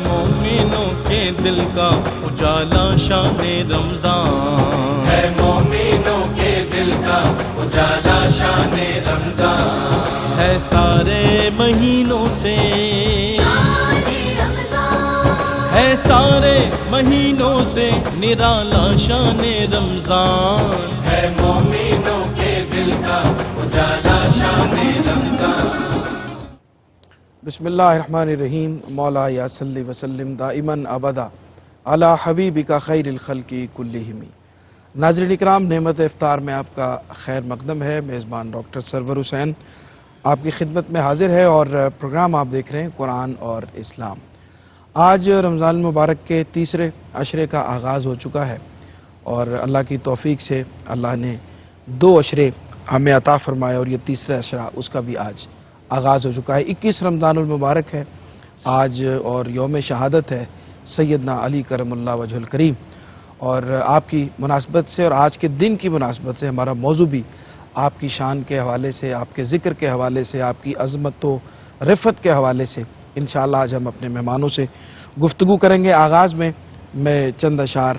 مومنوں کے دل کا اجالا شان رمضان، ہے مومنوں کے دل کا اجالا شان رمضان، ہے سارے مہینوں سے، ہے سارے مہینوں سے نرالا شان رمضان، ہے مومنوں کے دل کا اجالا شان رمضان۔ بسم اللہ الرحمن الرحیم۔ مولا یا صلی وسلم دائماً ابدا علی حبیبک خیر الخلق کلہم۔ ناظرین اکرام، نعمت افطار میں آپ کا خیر مقدم ہے۔ میزبان ڈاکٹر سرور حسین آپ کی خدمت میں حاضر ہے اور پروگرام آپ دیکھ رہے ہیں قرآن اور اسلام۔ آج رمضان المبارک کے تیسرے عشرے کا آغاز ہو چکا ہے اور اللہ کی توفیق سے اللہ نے 2 عشرے ہمیں عطا فرمایا اور یہ تیسرا عشرہ اس کا بھی آج آغاز ہو چکا ہے۔ 21 رمضان المبارک ہے آج اور یوم شہادت ہے سیدنا علی کرم اللہ وجہ الکریم، اور آپ کی مناسبت سے اور آج کے دن کی مناسبت سے ہمارا موضوع بھی آپ کی شان کے حوالے سے، آپ کے ذکر کے حوالے سے، آپ کی عظمت و رفعت کے حوالے سے انشاءاللہ آج ہم اپنے مہمانوں سے گفتگو کریں گے۔ آغاز میں چند اشعار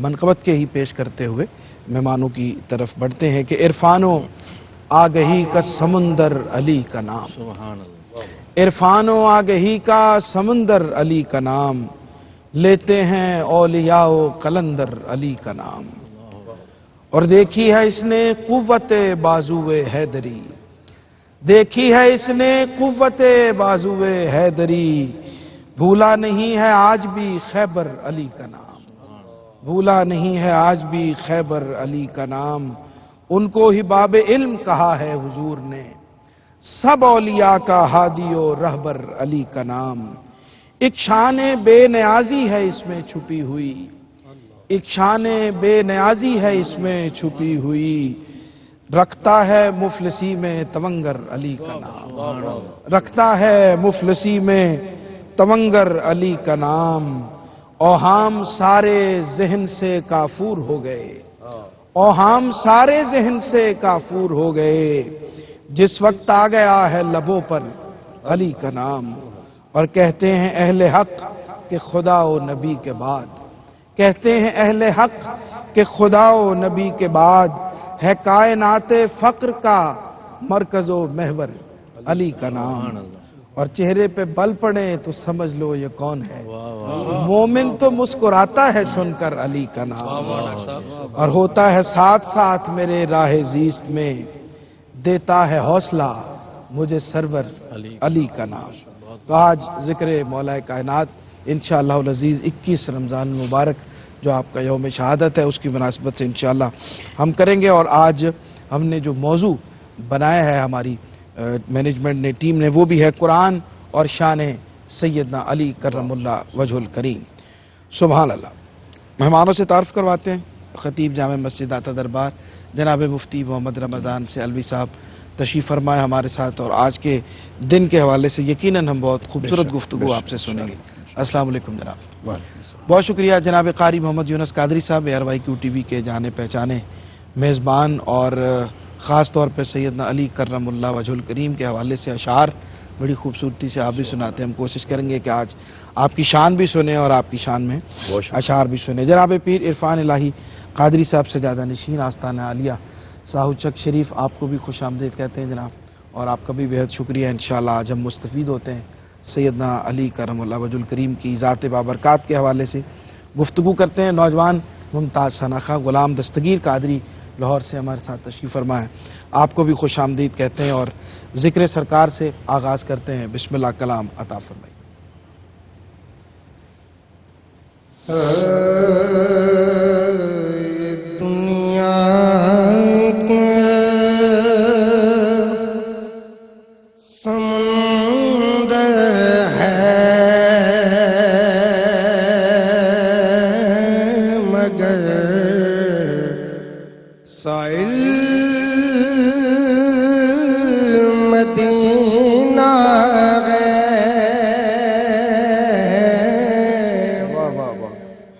منقبت کے ہی پیش کرتے ہوئے مہمانوں کی طرف بڑھتے ہیں کہ عرفان و آگہی کا سمندر علی کا نام، سبحان اللہ، عرفان و آگہی کا سمندر علی کا نام، لیتے ہیں اولیاء و قلندر علی کا نام، اور دیکھی ہے اس نے قوت بازو حیدری، دیکھی ہے اس نے قوت بازو حیدری، بھولا نہیں ہے آج بھی خیبر علی کا نام، بھولا نہیں ہے آج بھی خیبر علی کا نام، ان کو ہی باب علم کہا ہے حضور نے، سب اولیاء کا ہادی و رہبر علی کا نام، ایک شان بے نیازی ہے اس میں چھپی ہوئی، ایک شان بے نیازی ہے اس میں چھپی ہوئی، رکھتا ہے مفلسی میں تونگر علی کا نام، رکھتا ہے مفلسی میں تونگر علی کا نام، اوہام سارے ذہن سے کافور ہو گئے، اوہام سارے ذہن سے کافور ہو گئے، جس وقت آ گیا ہے لبوں پر علی کا نام، اور کہتے ہیں اہل حق کہ خدا و نبی کے بعد، کہتے ہیں اہل حق کہ خدا و نبی کے بعد ہے کائنات فقر کا مرکز و محور علی کا نام، اور چہرے پہ بل پڑے تو سمجھ لو یہ کون ہے، مومن تو مسکراتا ہے سن کر علی کا نام، اور ہوتا ہے ساتھ ساتھ میرے راہ زیست میں، دیتا ہے حوصلہ مجھے سرور علی کا نام۔ تو آج ذکر مولا کائنات انشاءاللہ العزیز 21 رمضان المبارک جو آپ کا یوم شہادت ہے اس کی مناسبت سے انشاءاللہ ہم کریں گے، اور آج ہم نے جو موضوع بنایا ہے ہماری مینجمنٹ نے، ٹیم نے، وہ بھی ہے قرآن اور شان سیدنا علی کرم اللہ وجہ الکریم۔ سبحان اللہ۔ مہمانوں سے تعارف کرواتے ہیں۔ خطیب جامع مسجد آتا دربار جناب مفتی محمد رمضان سے الوی صاحب تشریف فرمائے ہمارے ساتھ، اور آج کے دن کے حوالے سے یقیناً ہم بہت خوبصورت گفتگو آپ سے سنیں گے۔ السلام علیکم جناب۔ بہت شکریہ جناب قاری محمد یونس قادری صاحب، ARYQ TV کے جانے پہچانے میزبان، اور خاص طور پہ سیدنا علی کرم اللہ وجہ الکریم کے حوالے سے اشعار بڑی خوبصورتی سے آپ بھی سناتے ہیں۔ ہم کوشش کریں گے کہ آج آپ کی شان بھی سنیں اور آپ کی شان میں اشعار بھی سنیں۔ جناب پیر عرفان الہی قادری صاحب سے زیادہ نشین آستانہ عالیہ ساہو چک شریف، آپ کو بھی خوش آمدید کہتے ہیں جناب، اور آپ کا بھی بہت شکریہ۔ انشاءاللہ آج ہم مستفید ہوتے ہیں سیدنا علی کرم اللہ وجہ الکریم کی ذات بابرکات کے حوالے سے گفتگو کرتے ہیں۔ نوجوان ممتاز سناخہ غلام دستگیر قادری لاہور سے ہمارے ساتھ تشریف فرما ہے، آپ کو بھی خوش آمدید کہتے ہیں، اور ذکر سرکار سے آغاز کرتے ہیں۔ بسم اللہ کلام عطا فرمائے۔ دنیا کے سمندر ہے مگر سائل مدینہ ہے،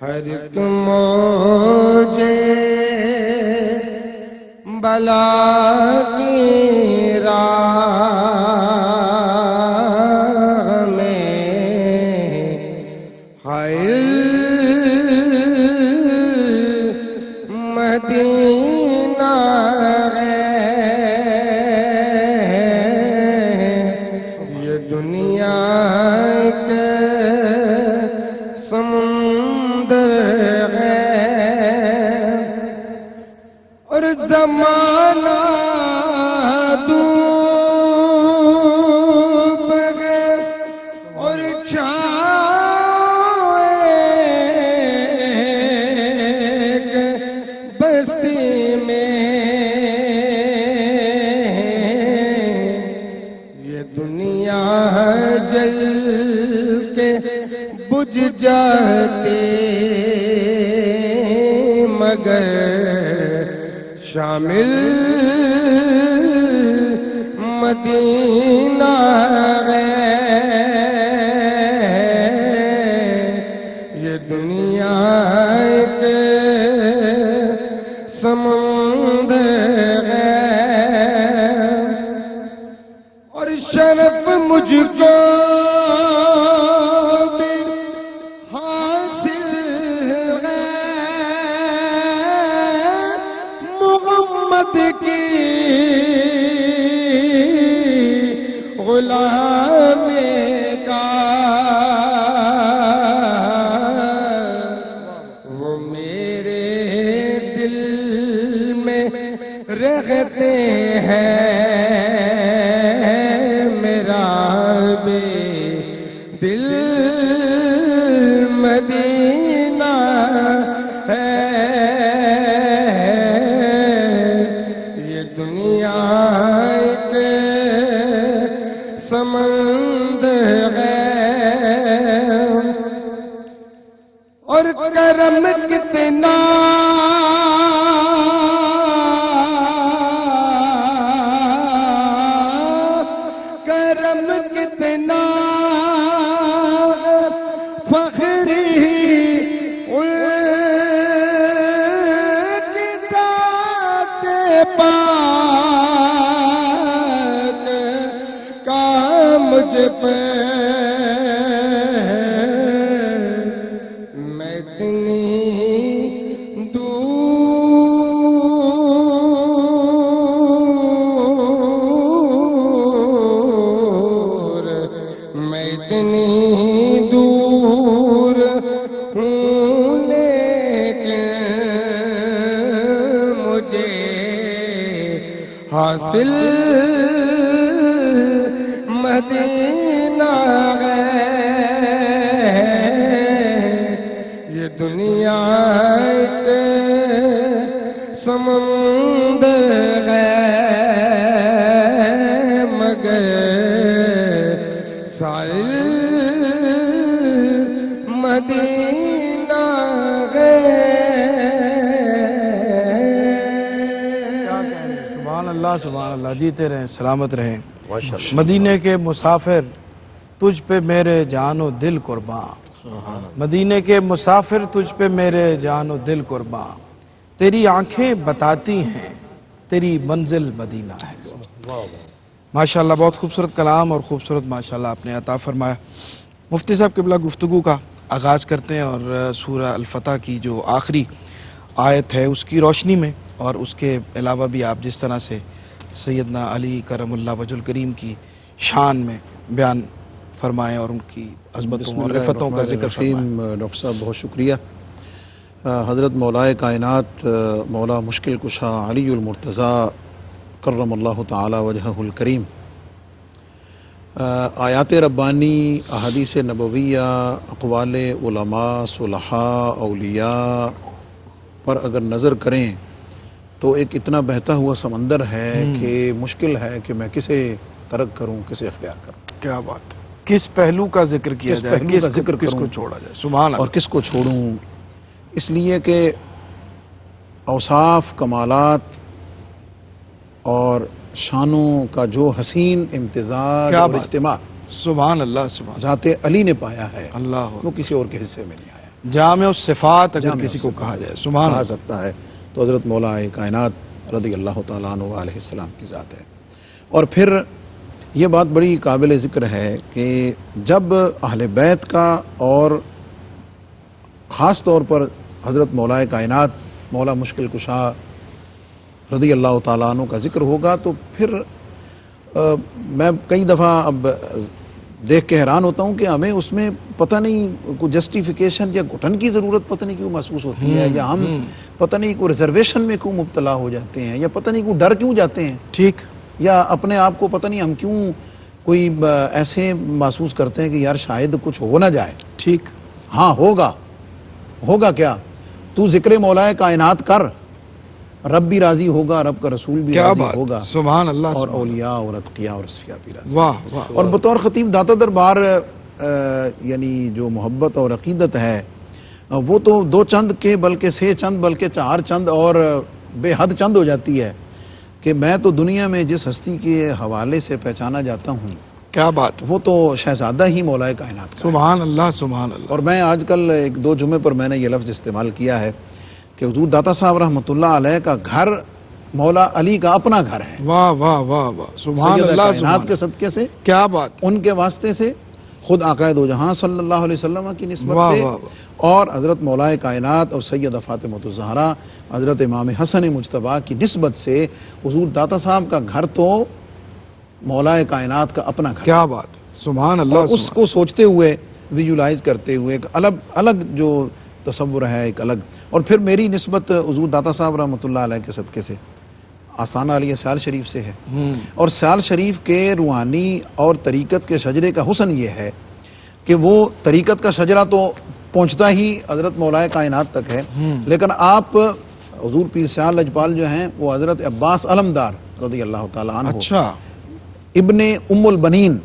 ہر ایک موجے بلا کی راہ میں مدینہ ہے یہ دنیا ایک سمندر ہے اور زمانہ ڈوب ہے اور بستی میں یہ دنیا جل کے بجھ جاتی مگر شامل مدینہ ہے یہ دنیا ایک سمندر ہے اور شرف مجھ کو بھی حاصل ہے محمد کی غلامی کا وہ میرے دل میں رہتے ہیں میرا بھی دل مدینہ ہے یہ دنیا ایک سمندر ہے اور کرم کتنا کرم کتنا فخری ان کی ذات پاک کا مجھ پر میں اتنی دور میں اتنی دور ہوں لیکن مجھے حاصل مدینہ ہے یہ دنیا ایک سمندر ہے مگر سائل مدینہ ہے سبحان اللہ جیتے رہیں سلامت رہیں مدینے کے مسافر تجھ پہ میرے جان و دل قرباں مدینے کے مسافر تجھ پہ میرے جان و دل قرباں تیری آنکھیں بتاتی ہیں تیری منزل مدینہ ہے ماشاءاللہ بہت خوبصورت کلام اور خوبصورت ماشاءاللہ آپ نے عطا فرمایا مفتی صاحب قبلہ گفتگو کا آغاز کرتے ہیں اور سورہ الفتح کی جو آخری آیت ہے اس کی روشنی میں اور اس کے علاوہ بھی آپ جس طرح سے سیدنا علی کرم اللہ وجہ الکریم کی شان میں بیان فرمائیں اور ان کی عظمتوں اور رفتوں کا ذکر فرمائیں. ڈاکٹر صاحب بہت شکریہ. حضرت مولائے کائنات مولا مشکل کشا علی المرتضیٰ کرم اللہ تعالی وجہہ الکریم آیات ربانی احادیث نبویہ اقوال علماء صلحاء اولیاء پر اگر نظر کریں تو ایک اتنا بہتا ہوا سمندر ہے کہ مشکل ہے کہ میں کسے ترک کروں کسے اختیار کروں. کیا بات ہے. کس پہلو کا ذکر کیا جائے کس کو چھوڑا جائے سبحان اللہ اور کس کو چھوڑوں اس لیے کہ اوصاف کمالات اور شانوں کا جو حسین امتزاج اور اجتماع سبحان اللہ سبحان ذات علی نے پایا ہے اللہ وہ کسی اور کے حصے میں نہیں آیا. جامع الصفات اگر کسی کو کہا جائے سبحان کہا اللہ سکتا ہے تو حضرت مولا کائنات رضی اللہ تعالیٰ عنہ علیہ السلام کی ذات ہے. اور پھر یہ بات بڑی قابل ذکر ہے کہ جب اہل بیت کا اور خاص طور پر حضرت مولا کائنات مولا مشکل کشا رضی اللہ تعالیٰ عنہ کا ذکر ہوگا تو پھر میں کئی دفعہ اب دیکھ کے حیران ہوتا ہوں کہ ہمیں اس میں پتہ نہیں کوئی جسٹیفیکیشن یا گھٹن کی ضرورت پتہ نہیں کیوں محسوس ہوتی ہے، یا ہم پتہ نہیں کوئی ریزرویشن میں کیوں مبتلا ہو جاتے ہیں، یا پتہ نہیں کوئی ڈر کیوں جاتے ہیں، ٹھیک، یا اپنے آپ کو پتہ نہیں ہم کیوں کوئی ایسے محسوس کرتے ہیں کہ یار شاید کچھ ہو نہ جائے۔ ٹھیک، ہاں ہوگا کیا؟ تو ذکر مولا کائنات کر، رب بھی راضی ہوگا، رب کا رسول بھی کیا راضی بات، ہوگا، سبحان اللہ، اور سبحان اولیاء اور اتقیاء اور اصفیاء بھی راضی۔ واہ واہ، اور بطور خطیب داتا دربار یعنی جو محبت اور عقیدت ہے وہ تو دو چند کے بلکہ سے چند بلکہ چار چند اور بے حد چند ہو جاتی ہے کہ میں تو دنیا میں جس ہستی کے حوالے سے پہچانا جاتا ہوں کیا بات، وہ تو شہزادہ ہی مولا کائنات کا ہے۔ سبحان اللہ، سبحان اللہ۔ اور میں آج کل ایک دو جمعے پر میں نے یہ لفظ استعمال کیا ہے کہ حضور داتا صاحب رحمۃ اللہ علیہ کا گھر مولا علی کا اپنا گھر ہے، واہ واہ واہ واہ، سبحان سیدہ اللہ، کائنات کے صدقے سے، کیا بات، ان کے واسطے سے، خود آقا دو جہاں صلی اللہ علیہ وسلم کی نسبت واہ سے، واہ واہ، اور حضرت مولا کائنات اور سیدہ فاطمہ الزہرا حضرت امام حسن مجتبیٰ کی نسبت سے حضور داتا صاحب کا گھر تو مولا کائنات کا اپنا گھر، کیا بات، سبحان اللہ، اور اس کو سوچتے ہوئے ویژولائز کرتے ہوئے ایک الگ جو تصور ہے، ایک الگ۔ اور پھر میری نسبت حضور داتا صاحب رحمۃ اللہ علیہ کے صدقے سے آستانہ علیہ سیال شریف سے ہے، اور سیال شریف کے روحانی اور طریقت کے شجرے کا حسن یہ ہے کہ وہ طریقت کا شجرہ تو پہنچتا ہی حضرت مولا کائنات تک ہے، لیکن آپ حضور پیر سیال لجپال جو ہیں وہ حضرت عباس علمدار رضی اللہ تعالیٰ عنہ، اچھا، ابن ام البنین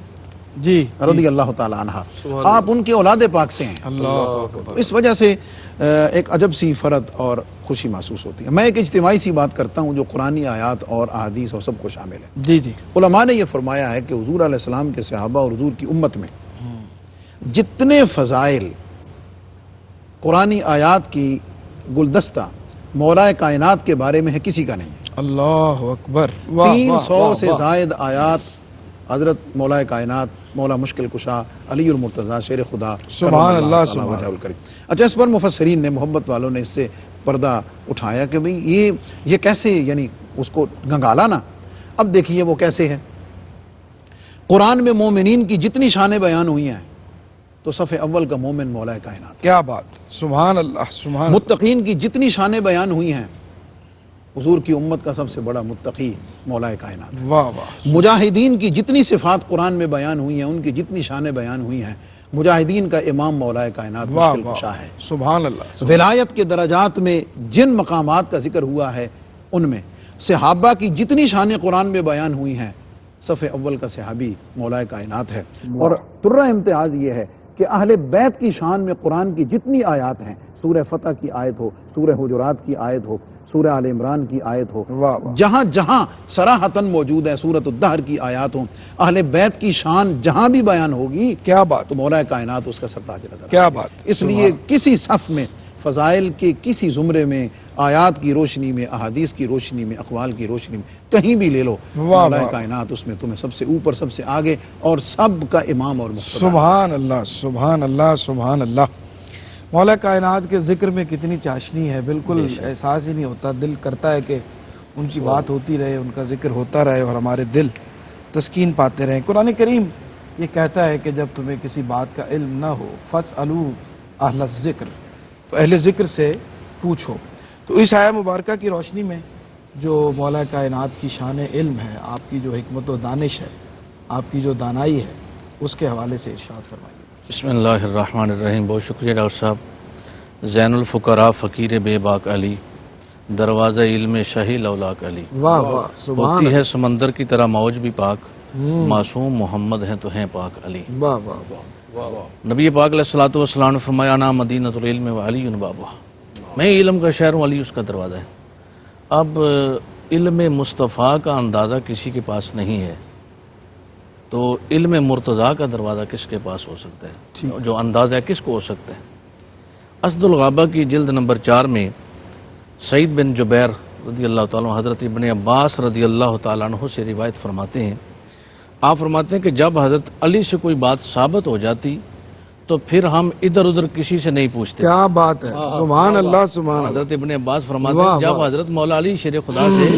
جی، رضی اللہ تعالیٰ عنہ، آپ ان کے اولاد پاک سے ہیں، اللہ اکبر، اس وجہ سے ایک عجب سی فرد اور خوشی محسوس ہوتی ہے۔ میں ایک اجتماعی سی بات کرتا ہوں جو قرآنی آیات اور احادیث اور سب کو شامل ہے۔ جی جی، علماء نے یہ فرمایا ہے کہ حضور علیہ السلام کے صحابہ اور حضور کی امت میں جتنے فضائل قرآنی آیات کی گلدستہ مولا کائنات کے بارے میں ہے کسی کا نہیں ہے۔ اللہ اکبر، واہ 300 سے زائد آیات حضرت مولا کائنات مولا مشکل کشا علی المرتضیٰ شیر خدا سبحان اللہ، تعالیٰ سبحان وجہ الکریم۔ اچھا، اس پر مفسرین نے، محبت والوں نے اس سے پردہ اٹھایا کہ بھئی یہ کیسے، یعنی اس کو گنگالا نا۔ اب دیکھیے وہ کیسے ہے۔ قرآن میں مومنین کی جتنی شانیں بیان ہوئی ہیں تو صف اول کا مومن مولا کائنات، کیا بات، سبحان اللہ، سبحان اللہ، متقین کی جتنی شانیں بیان ہوئی ہیں حضور کی امت کا سب سے بڑا متقی مولا کائنات، واہ واہ، مجاہدین کی جتنی صفات قرآن میں بیان ہوئی ہیں، ان کی جتنی شانیں بیان ہوئی ہیں، مجاہدین کا امام مولا کائنات واہ مشکل کشا ہے۔ سبحان اللہ، ولایت کے درجات میں جن مقامات کا ذکر ہوا ہے ان میں صحابہ کی جتنی شانیں قرآن میں بیان ہوئی ہیں، صف اول کا صحابی مولا کائنات ہے۔ اور ترہ امتیاز یہ ہے کہ اہل بیت کی شان میں قرآن کی جتنی آیات ہیں، سورہ فتح کی آیت ہو، سورہ حجرات کی آیت ہو، سورہ آل عمران کی آیت ہو، واہ واہ، جہاں جہاں صراحتاً موجود ہے، سورۃ الدہر کی آیات ہوں، اہل بیت کی شان جہاں بھی بیان ہوگی کیا بات، تو مولا کائنات اس کا سرتاج نظر کیا آئے گا۔ بات، اس لیے کسی صف میں، فضائل کے کسی زمرے میں، آیات کی روشنی میں، احادیث کی روشنی میں، اقوال کی روشنی میں، کہیں بھی لے لو، واہ مولا واہ، کائنات اس میں تمہیں سب سے اوپر، سب سے آگے اور سب کا امام اور مقتدی۔ سبحان اللہ، سبحان اللہ، سبحان اللہ۔ مولا کائنات کے ذکر میں کتنی چاشنی ہے، بالکل احساس ہی نہیں ہوتا، دل کرتا ہے کہ ان کی بات ہوتی رہے، ان کا ذکر ہوتا رہے اور ہمارے دل تسکین پاتے رہیں۔ قرآن کریم یہ کہتا ہے کہ جب تمہیں کسی بات کا علم نہ ہو فَاسْأَلُوا اہل الذکر، تو اہل ذکر سے پوچھو۔ تو اس آیہ مبارکہ کی روشنی میں جو مولا کائنات کی شان علم ہے، آپ کی جو حکمت و دانش ہے، آپ کی جو دانائی ہے، اس کے حوالے سے ارشاد فرمائیے۔ بسم اللہ الرحمن الرحیم۔ بہت شکریہ ڈاکٹر صاحب۔ زین الفقراء فقیر بے باک علی، دروازہ علم شاہی لولاک علی۔ واہ واہ، سبحان ہوتی ہے سمندر کی طرح موج بھی پاک، معصوم محمد ہیں تو ہیں پاک علی۔ واہ واہ واہ، نبی پاک علیہ الصلوۃ والسلام نے فرمایا انا مدینۃ العلم و علی بابہ، میں علم کا شہر ہوں، علی اس کا دروازہ ہے۔ اب علم مصطفیٰ کا اندازہ کسی کے پاس نہیں ہے تو علم مرتضیٰ کا دروازہ کس کے پاس ہو سکتا ہے؟ جو اندازہ ہے کس کو ہو سکتا ہے؟ اسد الغابہ کی جلد نمبر 4 میں سعید بن جبیر رضی اللہ تعالیٰ حضرت ابن عباس رضی اللہ تعالیٰ عنہ سے روایت فرماتے ہیں، آپ فرماتے ہیں کہ جب حضرت علی سے کوئی بات ثابت ہو جاتی تو پھر ہم ادھر ادھر کسی سے نہیں پوچھتے. کیا بات ہے، سبحان اللہ سبحان اللہ. حضرت ابن عباس فرماتے ہیں جب حضرت مولا علی شیر خدا سے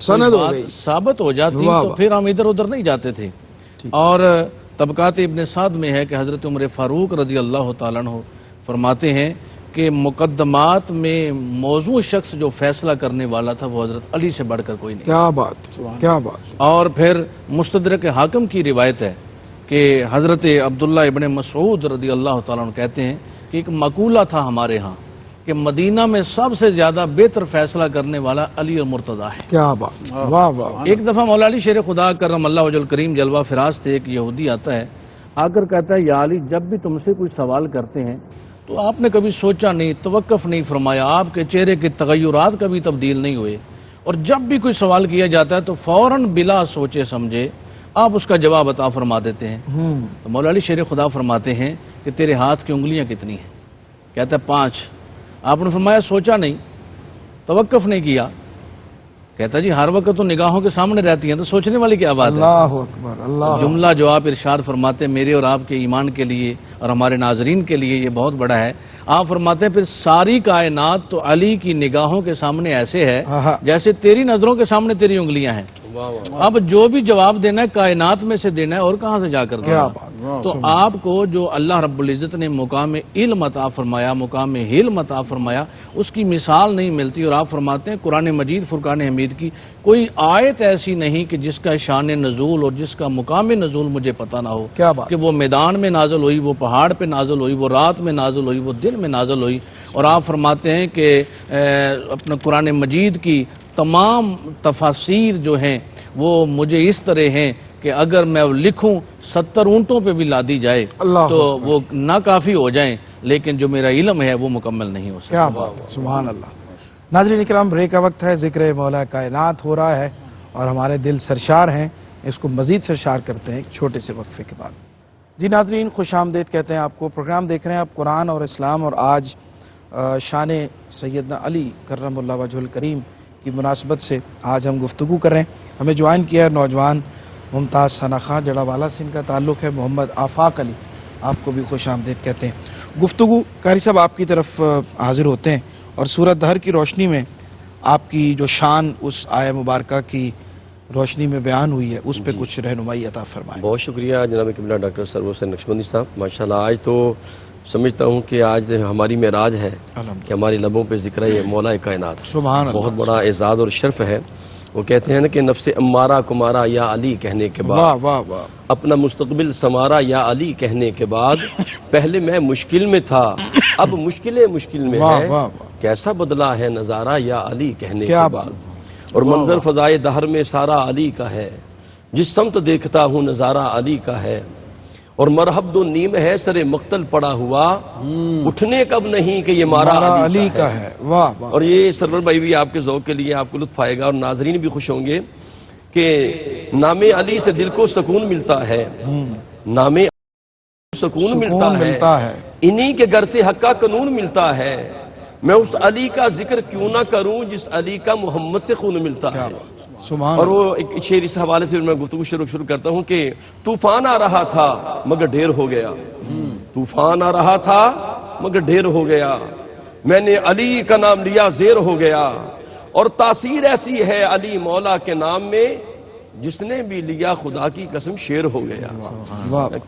سند ہو بات گئی، ثابت ہو جاتی تو پھر ہم ادھر ادھر نہیں جاتے تھے. اور طبقات ابن سعد میں ہے کہ حضرت عمر فاروق رضی اللہ تعالیٰ عنہ فرماتے ہیں کہ مقدمات میں موضوع شخص جو فیصلہ کرنے والا تھا وہ حضرت علی سے بڑھ کر کوئی نہیں. کیا بات، کیا بات. اور پھر مستدرک حاکم کی روایت ہے کہ حضرت عبداللہ ابن مسعود رضی اللہ تعالیٰ عنہ کہتے ہیں کہ ایک مقولہ تھا ہمارے ہاں کہ مدینہ میں سب سے زیادہ بہتر فیصلہ کرنے والا علی اور مرتضیٰ ہے. کیا بات، واہ واہ. ایک دفعہ مولا علی شیر خدا کرم اللہ وجہ الکریم جلوہ فراز تھے، ایک یہودی آتا ہے، آ کر کہتا ہے یا علی جب بھی تم سے کوئی سوال کرتے ہیں تو آپ نے کبھی سوچا نہیں، توقف نہیں فرمایا، آپ کے چہرے کے تغیرات کبھی تبدیل نہیں ہوئے، اور جب بھی کوئی سوال کیا جاتا ہے تو فوراً بلا سوچے سمجھے آپ اس کا جواب عطا فرما دیتے ہیں. تو مولا علی شیر خدا فرماتے ہیں کہ تیرے ہاتھ کی انگلیاں کتنی ہیں؟ کہتا ہے 5. آپ نے فرمایا سوچا نہیں، توقف نہیں کیا؟ کہتا جی ہر وقت تو نگاہوں کے سامنے رہتی ہیں تو سوچنے والی کیا بات ہے؟ اللہ اکبر، اللہ. جملہ جو آپ ارشاد فرماتے ہیں میرے اور آپ کے ایمان کے لیے اور ہمارے ناظرین کے لیے یہ بہت بڑا ہے. آپ فرماتے ہیں پھر ساری کائنات تو علی کی نگاہوں کے سامنے ایسے ہے جیسے تیری نظروں کے سامنے تیری انگلیاں ہیں. اب جو بھی جواب دینا ہے کائنات میں سے دینا ہے اور کہاں سے جا کر دینا ہے. تو آپ کو جو اللہ رب العزت نے مقام علم عطا فرمایا، مقام حلم عطا فرمایا، اس کی مثال نہیں ملتی. اور آپ فرماتے ہیں قرآن مجید فرقان حمید کی کوئی آیت ایسی نہیں کہ جس کا شان نزول اور جس کا مقام نزول مجھے پتہ نہ ہو، کہ وہ میدان میں نازل ہوئی، وہ پہاڑ پہ نازل ہوئی، وہ رات میں نازل ہوئی، وہ دن میں نازل ہوئی. اور آپ فرماتے ہیں کہ اپنا قرآن مجید کی تمام تفاسیر جو ہیں وہ مجھے اس طرح ہیں کہ اگر میں لکھوں 70 اونٹوں پہ بھی لادی جائے تو وہ ناکافی ہو جائیں، لیکن جو میرا علم ہے وہ مکمل نہیں ہو سکتا. کیا بات ہے، سبحان اللہ. ناظرین اکرام، بریک کا وقت ہے، ذکر مولا کائنات ہو رہا ہے اور ہمارے دل سرشار ہیں، اس کو مزید سرشار کرتے ہیں ایک چھوٹے سے وقفے کے بعد. جی ناظرین، خوش آمدید کہتے ہیں آپ کو. پروگرام دیکھ رہے ہیں آپ قرآن اور اسلام، اور آج شان سیدنا علی کرم اللہ وجہ الکریم کی مناسبت سے آج ہم گفتگو کر رہے ہیں. ہمیں جوائن کیا ہے نوجوان ممتاز ثنا خاں، جڑا والا سے ان کا تعلق ہے، محمد آفاق علی، آپ کو بھی خوش آمدید کہتے ہیں. گفتگو قاری صاحب آپ کی طرف حاضر ہوتے ہیں اور سورۃ دہر کی روشنی میں آپ کی جو شان اس آیہ مبارکہ کی روشنی میں بیان ہوئی ہے اس پہ کچھ رہنمائی عطا فرمائیں. بہت شکریہ جناب قبلہ ڈاکٹر سرور حسین نقشبندی صاحب. ماشاءاللہ آج تو سمجھتا ہوں کہ آج ہماری معراج ہے کہ ہماری لبوں پہ ذکر ہے مولا کائنات. سبحان اللہ. بہت بڑا اعزاز اور شرف ہے. وہ کہتے ہیں نا کہ نفس امارہ کمارا یا علی کہنے کے بعد اپنا مستقبل سنوارا یا علی کہنے کے بعد پہلے میں مشکل میں تھا اب مشکل میں ہے، کیسا بدلا ہے نظارہ یا علی کہنے کے بعد. اور منظر فضائے دہر میں سارا علی کا ہے، جس سمت دیکھتا ہوں نظارہ علی کا ہے. اور مرحب دو نیم ہے سر مقتل پڑا ہوا، اٹھنے کب نہیں کہ یہ مارا علی کا ہے. اور یہ سرور بھائی بھی آپ کے ذوق کے لیے آپ کو لطف آئے گا اور ناظرین بھی خوش ہوں گے کہ نام علی سے دل کو سکون ملتا ہے، نام سکون ملتا ہے، انہی کے گھر سے حق کا قانون ملتا ہے. میں اس علی کا ذکر کیوں نہ کروں جس علی کا محمد سے خون ملتا ہے. اور وہ ایک شعر اس حوالے سے میں گفتگو شروع کرتا ہوں کہ طوفان آ رہا تھا مگر ڈھیر ہو گیا، طوفان آ رہا تھا مگر ڈھیر ہو گیا، میں نے علی کا نام لیا زیر ہو گیا. اور تاثیر ایسی ہے علی مولا کے نام میں جس نے بھی لیا خدا کی قسم شیر ہو گیا.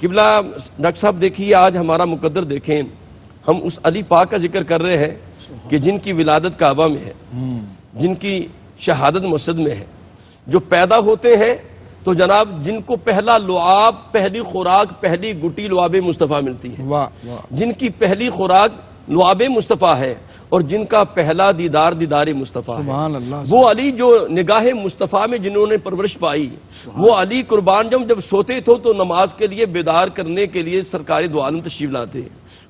قبلہ ڈاکٹر صاحب دیکھیے آج ہمارا مقدر دیکھیں، ہم اس علی پاک کا ذکر کر رہے ہیں کہ جن کی ولادت کعبہ میں ہے، جن کی شہادت مسجد میں ہے، جو پیدا ہوتے ہیں تو جناب جن کو پہلا لعاب، پہلی خوراک، پہلی گٹی لعاب مصطفیٰ ملتی ہے، جن کی پہلی خوراک لعاب مصطفیٰ ہے اور جن کا پہلا دیدار دیدار مصطفیٰ ہے. وہ علی جو نگاہ مصطفیٰ میں جنہوں نے پرورش پائی، وہ علی قربان جب سوتے تھے تو نماز کے لیے بیدار کرنے کے لیے سرکار دو عالم تشریف لاتے.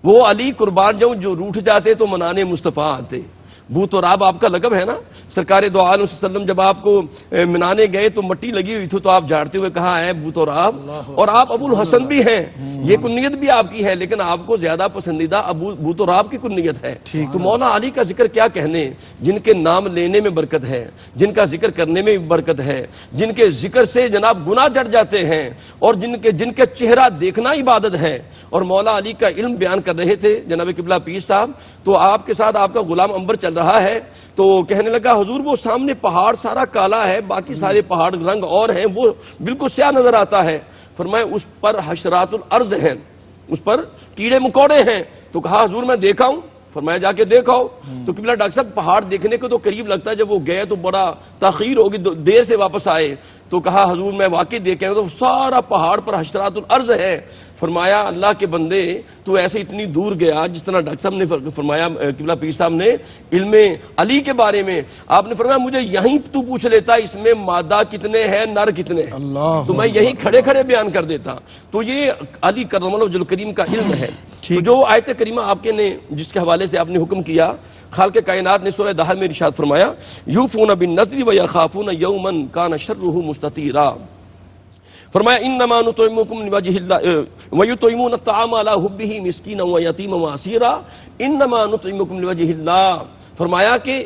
وہ علی قربان جو روٹھ جاتے تو منانے مصطفیٰ آتے. بو تراب آپ کا لقب ہے نا. سرکار دو عالم صلی اللہ علیہ وسلم جب آپ کو منانے گئے تو مٹی لگی ہوئی تھی تو آپ جھاڑتے ہوئے کہا ہے بو تراب. اور آپ ابو الحسن بھی ہیں, یہ کنیت بھی آپ کی ہے, لیکن آپ کو زیادہ پسندیدہ بو تراب کی کنیت ہے. تو مولا علی کا ذکر کیا کہنے, جن کے نام لینے میں برکت ہے, جن کا ذکر کرنے میں بھی برکت ہے, جن کے ذکر سے جناب گناہ جڑ جاتے ہیں, اور جن کے چہرہ دیکھنا عبادت ہے. اور مولا علی کا علم بیان کر رہے تھے جناب قبلہ پیر صاحب, تو آپ کے ساتھ آپ کا غلام عنبر چل رہا ہے, تو کہنے لگا حضور وہ سامنے پہاڑ سارا کالا ہے, باقی سارے پہاڑ رنگ اور ہیں, وہ بالکل سیاہ نظر آتا ہے. فرمایا اس پر حشرات الارض ہیں, اس پر کیڑے مکوڑے ہیں. تو کہا حضور میں دیکھا ہوں. فرمایا جا کے دیکھاؤ. تو قبلہ ڈاکٹر صاحب پہاڑ دیکھنے کو تو قریب لگتا ہے, جب وہ گئے تو بڑا تاخیر ہوگی, دیر سے واپس آئے. تو کہا حضور میں واقعی دیکھیں تو سارا پہاڑ پر حشرات الارض ہے. فرمایا اللہ کے بندے تو ایسے اتنی دور گیا, جس طرح ڈاکٹر صاحب نے فرمایا قبلہ پیر صاحب نے علم علی کے بارے میں آپ نے فرمایا مجھے یہیں تو پوچھ لیتا اس میں مادہ کتنے ہیں نر کتنے ہیں, تو میں یہیں کھڑے کھڑے بیان کر دیتا. تو یہ علی کرم اللہ وجہ الکریم کا علم ہے. تو جو آیت کریمہ آپ کے نے جس کے حوالے سے آپ نے حکم کیا, خالق کائنات نے سورہ دہر میں ارشاد فرمایا یوفون بالنذر ویخافون یوما کان شرہ مستطیرا. فرمایا انما نطعمکم لوجہ اللہ ویطعمون الطعام علی حبہ مسکینا ویتیما واسیرا انما نطعمکم لوجہ اللہ. فرمایا کہ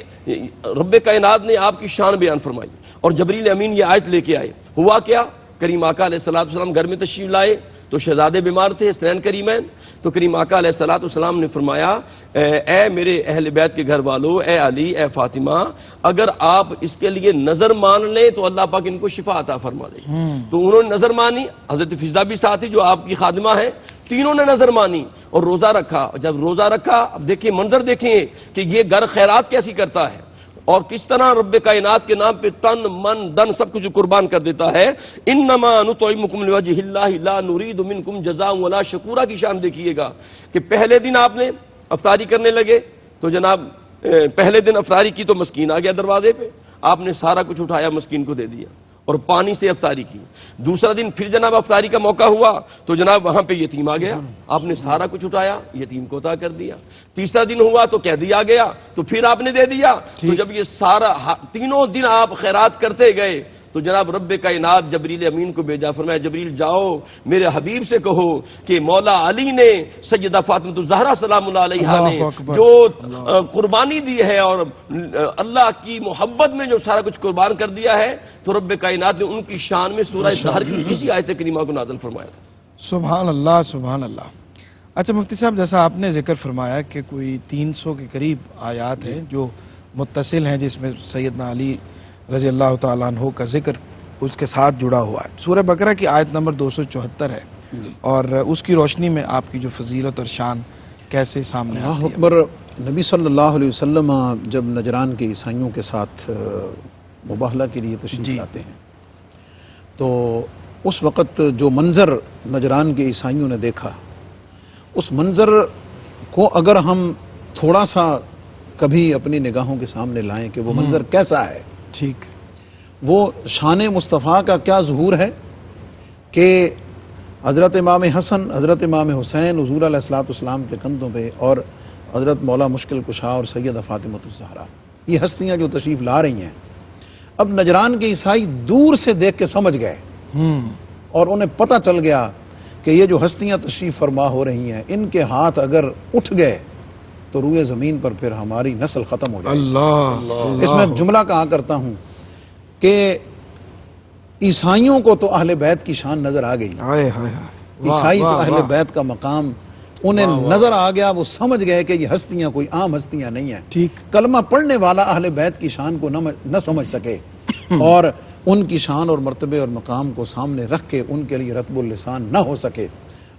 رب کائنات نے آپ کی شان بیان فرمائی, اور جبریل امین یہ آیت لے کے آئے. ہوا کیا, کریم آقا علیہ السلام گھر میں تشریف لائے تو شہزادے بیمار تھے, حسنین کریمین. تو کریم آقا علیہ السلام نے فرمایا اے میرے اہل بیت کے گھر والو, اے علی, اے فاطمہ, اگر آپ اس کے لیے نظر مان لیں تو اللہ پاک ان کو شفا عطا فرما دے. تو انہوں نے نظر مانی, حضرت فضہ بھی ساتھ ہی جو آپ کی خادمہ ہیں, تینوں نے نظر مانی اور روزہ رکھا. جب روزہ رکھا, اب دیکھیں منظر دیکھیں کہ یہ گھر خیرات کیسی کرتا ہے, اور کس طرح رب کائنات کے نام پہ تن من دن سب کچھ قربان کر دیتا ہے. انما نطعمکم لوجہ اللہ لا نرید منکم جزاء ولا شکورا کی شان دیکھیے گا کہ پہلے دن آپ نے افطاری کرنے لگے تو جناب پہلے دن افطاری کی تو مسکین آ گیا دروازے پہ, آپ نے سارا کچھ اٹھایا مسکین کو دے دیا اور پانی سے افطاری کی. دوسرا دن پھر جناب افطاری کا موقع ہوا تو جناب وہاں پہ یتیم آ گیا, آپ نے سارا کچھ اٹھایا یتیم کو عطا کر دیا. تیسرا دن ہوا تو قیدی آ گیا تو پھر آپ نے دے دیا. تو جب یہ سارا تینوں دن آپ خیرات کرتے گئے تو جناب رب کائنات جبریل امین کو بھیجا. فرمایا جبریل جاؤ میرے حبیب سے کہو کہ مولا علی نے سیدہ فاطمہ الزہرا سلام اللہ علیہا نے جو قربانی دی ہے اور اللہ کی محبت میں جو سارا کچھ قربان کر دیا ہے, تو رب کائنات نے ان کی شان میں سورہ دہر کی اسی آیت کریمہ کو نازل فرمایا تھا. سبحان اللہ سبحان اللہ. اچھا مفتی صاحب, جیسا آپ نے ذکر فرمایا کہ کوئی 300 کے قریب آیات ہیں جو متصل ہیں جس میں سیدنا علی رضی اللہ تعالیٰ عنہ کا ذکر اس کے ساتھ جڑا ہوا ہے. سورہ بقرہ کی آیت نمبر 274 ہے, اور اس کی روشنی میں آپ کی جو فضیلت اور شان کیسے سامنے آتی ہے. اکبر نبی صلی اللہ علیہ وسلم جب نجران کے عیسائیوں کے ساتھ مباہلہ کے لیے تشریف لاتے ہیں تو اس وقت جو منظر نجران کے عیسائیوں نے دیکھا, اس منظر کو اگر ہم تھوڑا سا کبھی اپنی نگاہوں کے سامنے لائیں کہ وہ منظر کیسا ہے, ٹھیک, وہ شان مصطفیٰ کا کیا ظہور ہے کہ حضرت امام حسن, حضرت امام حسین حضور علیہ السلام کے کندھوں پہ, اور حضرت مولا مشکل کشا اور سیدہ فاطمہ الزہرا, یہ ہستیاں جو تشریف لا رہی ہیں. اب نجران کے عیسائی دور سے دیکھ کے سمجھ گئے اور انہیں پتہ چل گیا کہ یہ جو ہستیاں تشریف فرما ہو رہی ہیں ان کے ہاتھ اگر اٹھ گئے تو روئے زمین پر پھر ہماری نسل ختم ہو جائے. اللہ, اس میں ایک جملہ کہا کرتا ہوں کہ عیسائیوں کو تو اہل بیت کی شان نظر آ گئی, عیسائی تو اہل بیت کا مقام انہیں نظر آ گیا, وہ سمجھ گئے کہ یہ ہستیاں کوئی عام ہستیاں نہیں ہیں. ٹھیک, کلمہ پڑھنے والا اہل بیت کی شان کو نہ سمجھ سکے اور ان کی شان اور مرتبے اور مقام کو سامنے رکھ کے ان کے لیے رطب اللسان نہ ہو سکے,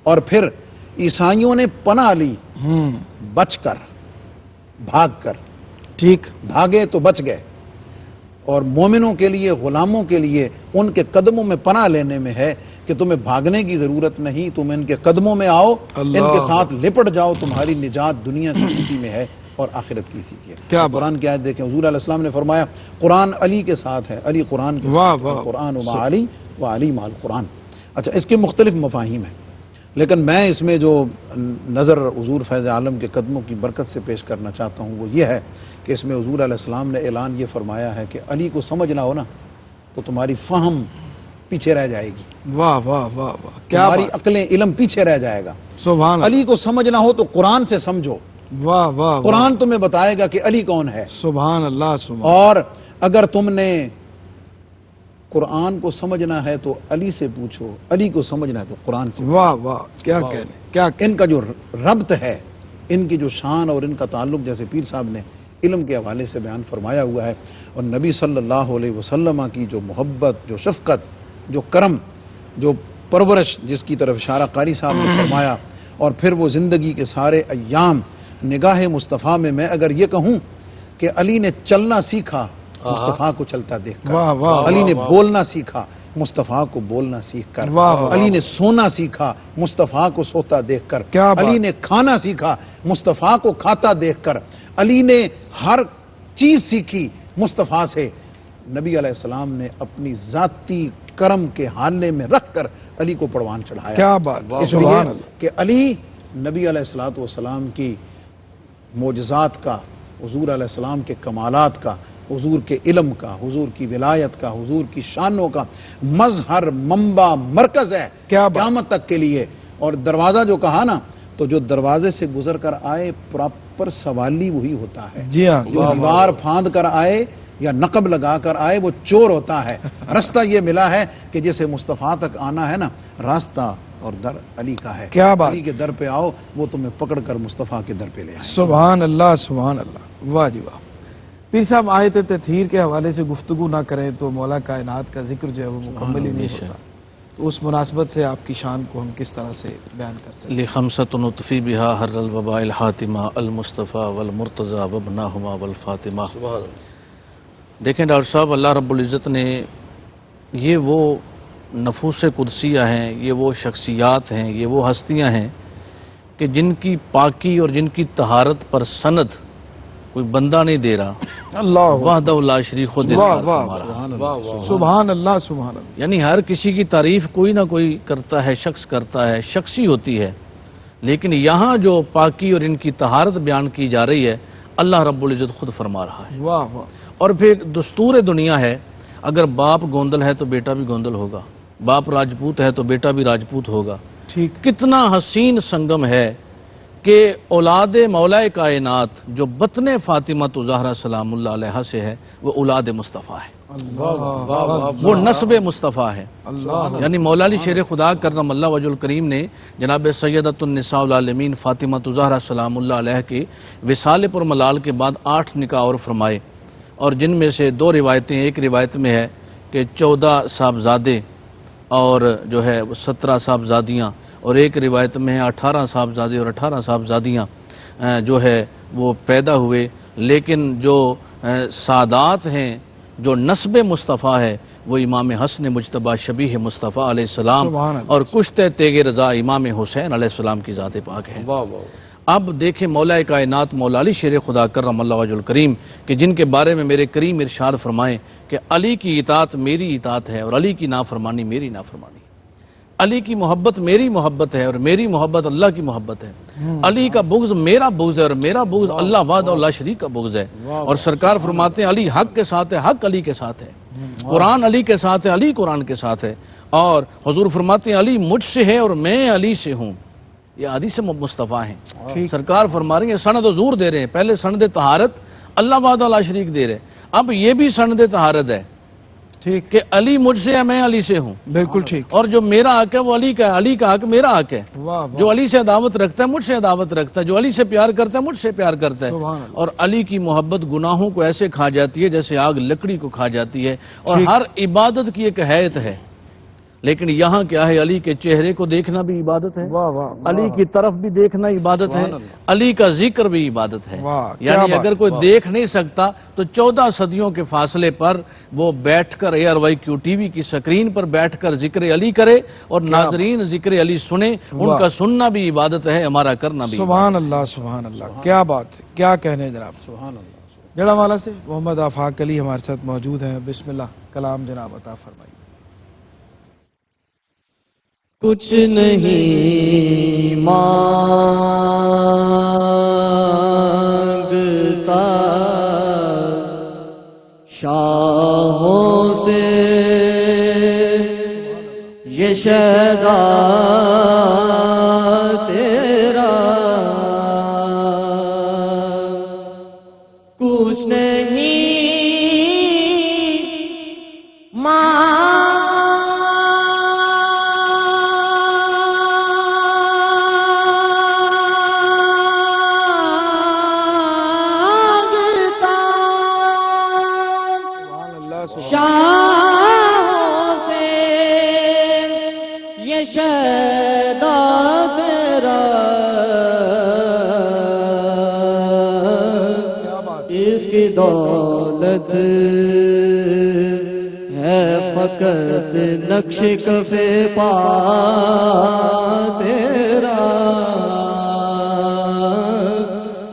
اور پھر عیسائیوں نے پناہ لی بچ کر, بھاگ کر. ٹھیک, بھاگے تو بچ گئے, اور مومنوں کے لیے, غلاموں کے لیے ان کے قدموں میں پناہ لینے میں ہے کہ تمہیں بھاگنے کی ضرورت نہیں, تم ان کے قدموں میں آؤ, ان کے ساتھ لپٹ جاؤ, تمہاری نجات دنیا کی کسی میں ہے اور آخرت کی اسی کی ہے. کیا قرآن کی آیت دیکھیں, حضور علیہ السلام نے فرمایا قرآن علی کے ساتھ ہے, علی قرآن کے ساتھ ہے, قرآن مع علی و علی مع القرآن. اچھا, اس کے مختلف مفاہیم ہیں. لیکن میں اس میں جو نظر حضور فیض عالم کے قدموں کی برکت سے پیش کرنا چاہتا ہوں وہ یہ ہے کہ اس میں حضور علیہ السلام نے اعلان یہ فرمایا ہے کہ علی کو سمجھنا ہو نا تو تمہاری فہم پیچھے رہ جائے گی، واہ واہ واہ واہ، کیا تمہاری بات، عقلیں علم پیچھے رہ جائے گا۔ سبحان علی کو سمجھنا ہو تو قرآن سے سمجھو، واہ واہ واہ، قرآن تمہیں بتائے گا کہ علی کون ہے۔ سبحان اللہ سبحان، اور اگر تم نے قرآن کو سمجھنا ہے تو علی سے پوچھو، علی کو سمجھنا ہے تو قرآن سے۔ واہ واہ، کیا کہنے، کیا ان کا جو ربط ہے، ان کی جو شان اور ان کا تعلق، جیسے پیر صاحب نے علم کے حوالے سے بیان فرمایا ہوا ہے، اور نبی صلی اللہ علیہ وسلم کی جو محبت، جو شفقت، جو کرم، جو پرورش، جس کی طرف اشارہ قاری صاحب نے فرمایا، اور پھر وہ زندگی کے سارے ایام نگاہ مصطفیٰ میں اگر یہ کہوں کہ علی نے چلنا سیکھا مصطفیٰ کو چلتا دیکھ کر، واہ واہ، علی نے بولنا سیکھا مصطفیٰ کو بولنا سیکھ کر، واہ واہ، علی نے سونا سیکھا مصطفیٰ کو سوتا دیکھ کر، کیا بات، علی نے کھانا سیکھا مصطفیٰ کو کھاتا دیکھ کر، علی نے ہر چیز سیکھی مصطفیٰ سے۔ نبی علیہ السلام نے اپنی ذاتی کرم کے حالے میں رکھ کر علی کو پروان چڑھایا۔ کیا بات، اس سبحان لیے اللہ، کہ علی نبی علیہ السلام کی معجزات کا، حضور علیہ السلام کے کمالات کا، حضور کے علم کا، حضور کی ولایت کا، حضور کی شانوں کا مظہر، منبع، مرکز ہے کیا بات، قیامت تک کے لیے۔ اور دروازہ جو کہا نا، تو جو دروازے سے گزر کر آئے پراپر سوالی وہی ہوتا ہے، جی ہاں، جو دیوار پھاند کر آئے یا نقب لگا کر آئے وہ چور ہوتا ہے۔ راستہ یہ ملا ہے کہ جسے مصطفیٰ تک آنا ہے نا، راستہ اور در علی کا ہے۔ کیا بات، علی کے در پہ آؤ، وہ تمہیں پکڑ کر مصطفیٰ کے در پہ لے آئے۔ سبحان اللہ سبحان اللہ، واہ جی واہ۔ پیر صاحب، آیت تطہیر کے حوالے سے گفتگو نہ کریں تو مولا کائنات کا ذکر جو ہے وہ مکمل ہی نہیں ہوتا، تو اس مناسبت سے آپ کی شان کو ہم کس طرح سے بیان کر سکتے ہیں؟ لخمسۃ نطفی بہا حر الوباء الحاتمہ المصطفیٰ والمرتضیٰ وابناہما والفاطمہ۔ سبحان اللہ۔ دیکھیں ڈاکٹر صاحب، اللہ رب العزت نے یہ وہ نفوس قدسیہ ہیں، یہ وہ شخصیات ہیں، یہ وہ ہستیاں ہیں کہ جن کی پاکی اور جن کی طہارت پر سند کوئی بندہ نہیں دے رہا، اللہ وحدہ لا شریک خود واہ ارشاد واہ، فرما رہا ہے۔ سبحان اللہ سبحان اللہ، یعنی ہر کسی کی تعریف کوئی نہ کوئی کرتا ہے، شخص کرتا ہے، شخصی ہوتی ہے، لیکن یہاں جو پاکی اور ان کی طہارت بیان کی جا رہی ہے، اللہ رب العزت خود فرما رہا ہے۔ واہ واہ، اور پھر دستور دنیا ہے، اگر باپ گوندل ہے تو بیٹا بھی گوندل ہوگا، باپ راجپوت ہے تو بیٹا بھی راجپوت ہوگا۔ ٹھیک، کتنا حسین سنگم ہے کہ اولاد مولا کائنات جو بطن فاطمہ تو زہرا سلام اللہ علیہ سے ہے، وہ اولاد مصطفیٰ ہے، وہ نسب مصطفیٰ ہے۔ یعنی مولا علی شیر خدا کرم اللہ وجہ الکریم نے جناب سیدۃ النساء العالمین فاطمہ تو زہرا سلام اللہ علیہ کے وصال پر ملال کے بعد 8 نکاح اور فرمائے، اور جن میں سے 2 روایتیں، ایک روایت میں ہے کہ 14 صاحبزادے اور جو ہے 17 صاحبزادیاں، اور ایک روایت میں ہے 18 صاحبزادے اور 18 صاحبزادیاں جو ہے وہ پیدا ہوئے۔ لیکن جو سادات ہیں، جو نسب مصطفیٰ ہے، وہ امام حسن مجتبیٰ شبیہ مصطفیٰ علیہ السلام سبحان اللہ، اور کشت تیغ رضا امام حسین علیہ السلام کی ذات پاک ہے۔ واہ واہ، اب دیکھیں مولا کائنات مولا علی شیر خدا کرم اللہ وجہ الکریم کہ جن کے بارے میں میرے کریم ارشاد فرمائیں کہ علی کی اطاعت میری اطاعت ہے اور علی کی نافرمانی میری نافرمانی، علی کی محبت میری محبت ہے اور میری محبت اللہ کی محبت ہے، علی کا بغض میرا بغض ہے اور میرا بغض اللہ وحدہ لا شریک کا بغض ہے۔ اور سرکار فرماتے ہیں علی حق کے ساتھ ہے، حق علی کے ساتھ ہے، قرآن علی کے ساتھ ہے، علی قرآن کے ساتھ ہے، اور حضور فرماتے ہیں علی مجھ سے ہے اور میں علی سے ہوں۔ یہ حدیث مصطفیٰ ہیں، سرکار فرما رہے ہیں، سند حضور دے رہے ہیں، پہلے سند طہارت اللہ وحدہ لا شریک دے رہے ہیں، اب یہ بھی سند طہارت ہے ٹھیک، کہ علی مجھ سے ہے، میں علی سے ہوں، بالکل ٹھیک، اور جو میرا حق ہے وہ علی کا ہے، علی کا حق میرا حق ہے، واہ واہ، جو علی سے عداوت رکھتا ہے مجھ سے عداوت رکھتا ہے، جو علی سے پیار کرتا ہے مجھ سے پیار کرتا ہے۔ سبحان اللہ، اور علی کی محبت گناہوں کو ایسے کھا جاتی ہے جیسے آگ لکڑی کو کھا جاتی ہے، اور ہر عبادت کی ایک حیت ہے، لیکن یہاں کیا ہے، علی کے چہرے کو دیکھنا بھی عبادت ہے، واہ واہ، علی کی طرف بھی دیکھنا عبادت ہے، علی کا ذکر بھی عبادت ہے۔ واہ، کیا یعنی بات، اگر کوئی دیکھ نہیں سکتا تو 14 صدیوں کے فاصلے پر وہ بیٹھ کر ARYQ TV کی سکرین پر بیٹھ کر ذکر علی کرے اور ناظرین ذکر علی سنیں، ان کا سننا بھی عبادت ہے، ہمارا کرنا بھی۔ سبحان اللہ سبحان اللہ، کیا بات، کیا کہنے جناب۔ سبحان اللہ۔ جڑا والا سے محمد آفاق علی ہمارے ساتھ موجود ہیں، بسم اللہ کلام جناب عطا فرمائیے۔ کچھ نہیں مانگتا شاہوں سے یہ شیدا تیرا، کچھ نہیں شاہوں سے یہ شیدا تیرا، اس کی دولت ہے فقط نقش کف پا تیرا،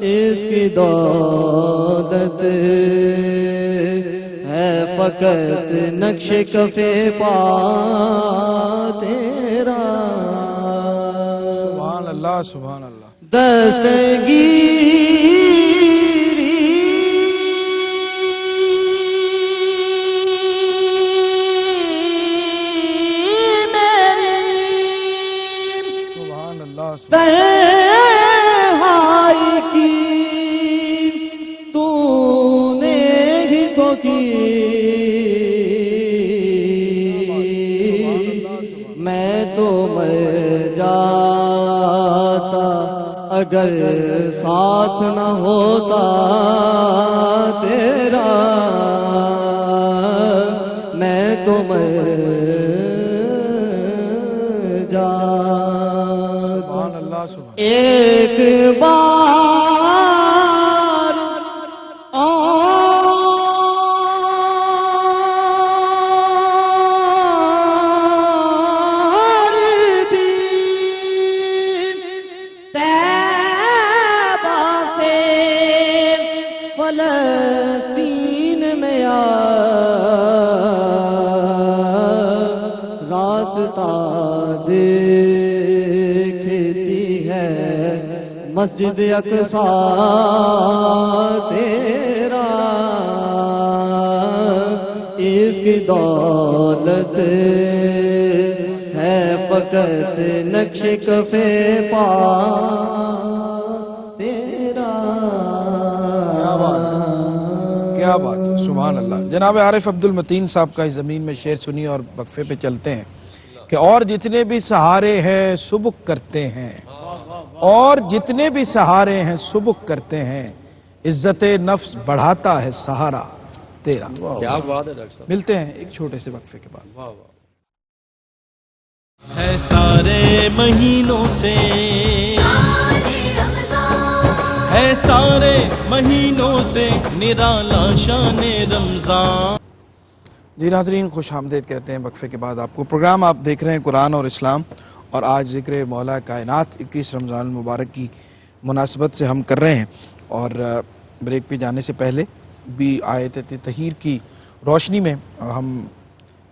اس کی دولت فقط نقش کف پا تیرا، سبحان اللہ سبحان اللہ. دستگیری میری سبحان اللہ سبحان تنہائی کی تو نے ہی تو کی، میں تو مر جاتا اگر ساتھ نہ ہوتا تیرا، میں تو مر جاتا. سبحان اللہ سبحان. ایک بار اور بھی طیبہ سے فلسطین میں آ، راستہ دیکھتی ہے مسجد اقصیٰ تیرا، اس کی دولت ہے فقط نقش کف پا تیرا. کیا بات ہے سبحان اللہ. جناب عارف عبد المتین صاحب کا اس زمین میں شعر سنیے اور وقفے پہ چلتے ہیں کہ اور جتنے بھی سہارے ہیں سبک کرتے ہیں، اور جتنے بھی سہارے ہیں سبک کرتے ہیں، عزت نفس بڑھاتا ہے سہارا تیرا. کیا بات ہے ڈاکٹر صاحب. ملتے ہیں ایک چھوٹے سے وقفے کے بعد. ہے سارے مہینوں سے، ہے سارے مہینوں سے نرالا شان رمضان. جی ناظرین خوش آمدید کہتے ہیں وقفے کے بعد آپ کو. پروگرام آپ دیکھ رہے ہیں قرآن اور اسلام، اور آج ذکر مولا کائنات 21 رمضان المبارک کی مناسبت سے ہم کر رہے ہیں، اور بریک پہ جانے سے پہلے بھی آیت تطہیر کی روشنی میں ہم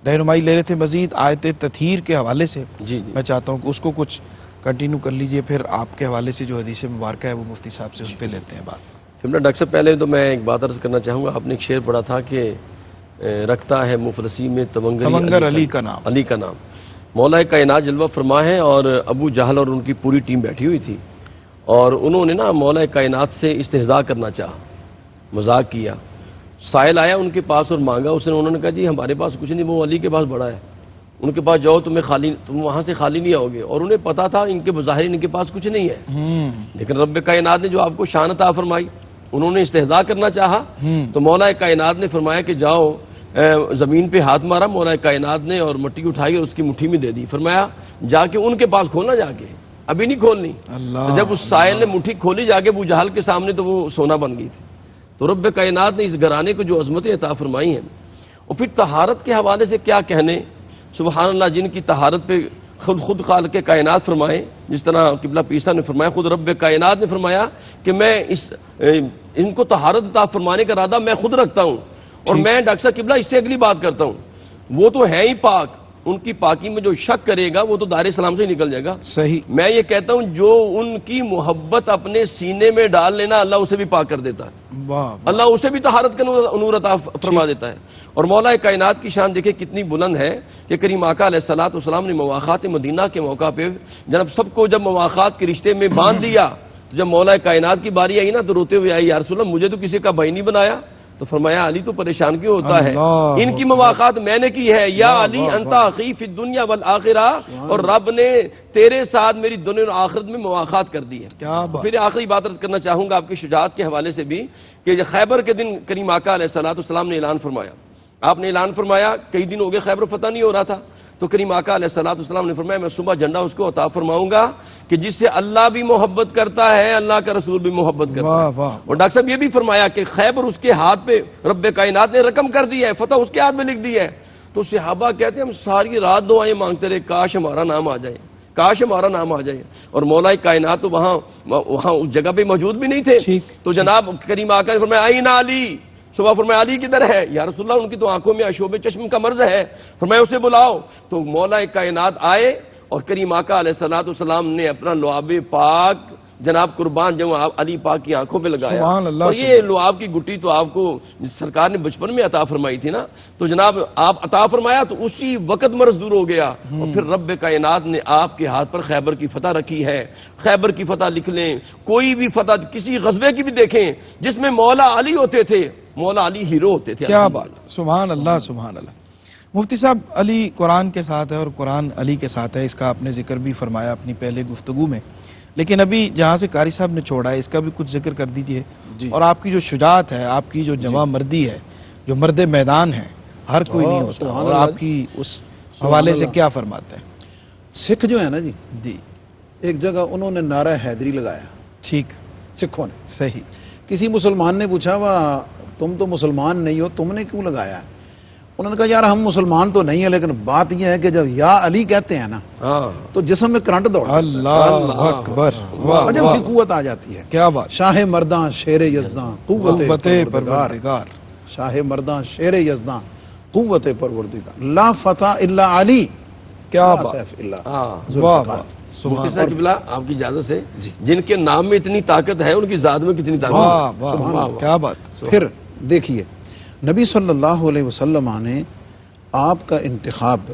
رہنمائی لے رہے تھے. مزید آیت تطہیر کے حوالے سے جی میں چاہتا ہوں کہ اس کو کچھ کنٹینیو کر لیجئے، پھر آپ کے حوالے سے جو حدیث مبارکہ ہے وہ مفتی صاحب سے اس پہ لیتے ہیں بات. ڈاکٹر صاحب پہلے تو میں ایک بات عرض کرنا چاہوں گا. آپ نے ایک شعر پڑھا تھا کہ رکھتا ہے مفلسی میں تمنگر علی کا نام. علی کا نام. مولا کائنات جلوہ فرما ہے، اور ابو جہل اور ان کی پوری ٹیم بیٹھی ہوئی تھی، اور انہوں نے نا مولا کائنات سے استہزاء کرنا چاہا، مذاق کیا. سائل آیا ان کے پاس اور مانگا اس نے، انہوں نے کہا جی ہمارے پاس کچھ نہیں، وہ علی کے پاس بڑا ہے، ان کے پاس جاؤ تم وہاں سے خالی نہیں آؤ گے. اور انہیں پتا تھا ان کے بظاہر ان کے پاس کچھ نہیں ہے، لیکن رب کائنات نے جو آپ کو شان عطا فرمائی، انہوں نے استہزاء کرنا چاہا تو مولا کائنات نے فرمایا کہ جاؤ. زمین پہ ہاتھ مارا مولا کائنات نے اور مٹی اٹھائی اور اس کی مٹھی میں دے دی. فرمایا جا کے ان کے پاس کھولنا، جا کے ابھی نہیں کھولنی. جب اس سائل نے مٹھی کھولی جا کے ابو جہل کے سامنے تو وہ سونا بن گئی تھی. تو رب کائنات نے اس گھرانے کو جو عظمتیں عطا فرمائی ہیں. اور پھر طہارت کے حوالے سے کیا کہنے، سبحان اللہ، جن کی طہارت پہ خود خالق کائنات فرمائے، جس طرح قبلہ پیر صاحب نے فرمایا، خود رب کائنات نے فرمایا کہ میں ان کو طہارت عطا فرمانے کا ارادہ میں خود رکھتا ہوں. اور میں ڈاکٹر صاحب قبلہ اس سے اگلی بات کرتا ہوں، وہ تو ہیں ہی پاک، ان کی پاکی میں جو شک کرے گا وہ تو دار اسلام سے ہی نکل جائے گا. صحیح. میں یہ کہتا ہوں جو ان کی محبت اپنے سینے میں ڈال لینا اللہ اسے بھی پاک کر دیتا ہے. واہ. اللہ اسے بھی طہارت کا نور عطا فرما دیتا ہے. اور مولا کائنات کی شان دیکھیں کتنی بلند ہے کہ کریم آقا علیہ الصلوۃ والسلام نے مواخات مدینہ کے موقع پہ جناب سب کو جب مواخات کے رشتے میں باندھ دیا تو جب مولا کائنات کی باری آئی نا تو روتے ہوئے آئی یا رسول اللہ مجھے تو کسی کا بھائی نہیں بنایا. تو فرمایا علی تو پریشان کیوں ہوتا ہے, ان کی مواخات میں نے کی ہے. یا علی انت اخی فی الدنیا والآخرہ, اور رب نے تیرے ساتھ میری دنیا اور آخرت میں مواخات کر دی ہے. پھر آخری بات عرض کرنا چاہوں گا آپ کی شجاعت کے حوالے سے بھی کہ خیبر کے دن کریم آقا علیہ الصلوۃ والسلام نے اعلان فرمایا. آپ نے اعلان فرمایا, کئی دن ہو گئے خیبر فتح نہیں ہو رہا تھا, تو کریم آقا علیہ الصلوۃ والسلام نے فرمایا میں صبح جھنڈا اس کو عطا فرماؤں گا کہ جس سے اللہ بھی محبت کرتا ہے, اللہ کا رسول بھی محبت کرتا ہے. اور ڈاکٹر صاحب یہ بھی فرمایا کہ خیبر اس کے ہاتھ پہ رب کائنات نے رقم کر دی ہے, فتح اس کے ہاتھ میں لکھ دی ہے. تو صحابہ کہتے ہیں ہم ساری رات دعائیں مانگتے رہے کاش ہمارا نام آ جائے, کاش ہمارا نام آ جائے. اور مولا کائنات تو وہاں اس جگہ پہ موجود بھی نہیں تھے. تو جناب کریم آقا نے فرمایا آئین علی, صبح فرمایا علی کدھر ہے؟ یا رسول اللہ ان کی تو آنکھوں میں عشوب چشم کا مرض ہے. فرمایا اسے بلاؤ. تو مولا کائنات آئے اور کریم آقا علیہ الصلوۃ والسلام نے اپنا لعاب پاک جناب قربان جو علی پاک کی آنکھوں پہ لگایا. اور یہ لعاب کی گٹی تو آپ کو سرکار نے بچپن میں عطا فرمائی تھی نا, تو جناب آپ عطا فرمایا تو اسی وقت مرض دور ہو گیا. اور پھر رب کائنات نے آپ کے ہاتھ پر خیبر کی فتح رکھی ہے. خیبر کی فتح لکھ لیں, کوئی بھی فتح کسی غزوے کی بھی دیکھیں جس میں مولا علی ہوتے تھے, مولا علی ہیرو ہوتے تھے. کیا بات, سبحان اللہ سبحان اللہ. مفتی صاحب علی قرآن کے ساتھ ہے اور قرآن علی کے ساتھ ہے, اس کا آپ نے ذکر بھی فرمایا اپنی پہلے گفتگو میں, لیکن ابھی جہاں سے قاری صاحب نے چھوڑا ہے اس کا بھی کچھ ذکر کر دیجئے. اور آپ کی جو شجاعت ہے, آپ کی جو جواں مردی ہے, جو مرد میدان ہے ہر کوئی نہیں ہوتا, اور آپ کی اس حوالے سے کیا فرماتے ہیں؟ سکھ جو ہے نا جی, ایک جگہ انہوں نے نعرہ حیدری لگایا, ٹھیک, سکھوں نے. صحیح. کسی مسلمان نے پوچھا وہ تم تو مسلمان نہیں ہو, تم نے کیوں لگایا؟ انہوں نے کہا یار ہم مسلمان تو نہیں ہیں, لیکن بات یہ ہے کہ جب یا علی کہتے ہیں نا تو جسم میں کرنٹ دوڑتا ہے. اللہ اکبر, عجب سی قوت آ جاتی ہے. کیا بات. شاہ مرداں شیر یزداں قوت پروردگار, شاہ مرداں شیر یزداں قوت پروردگار, لا فتح الا علی, کیا لا بات. سیف الا. واہ واہ. مفتی صاحب قبلہ آپ کی اجازت سے, جن کے نام میں اتنی طاقت ہے ان کی ذات میں کتنی طاقت ہے. واہ واہ, کیا بات. پھر دیکھیے نبی صلی اللہ علیہ وسلم نے آپ کا انتخاب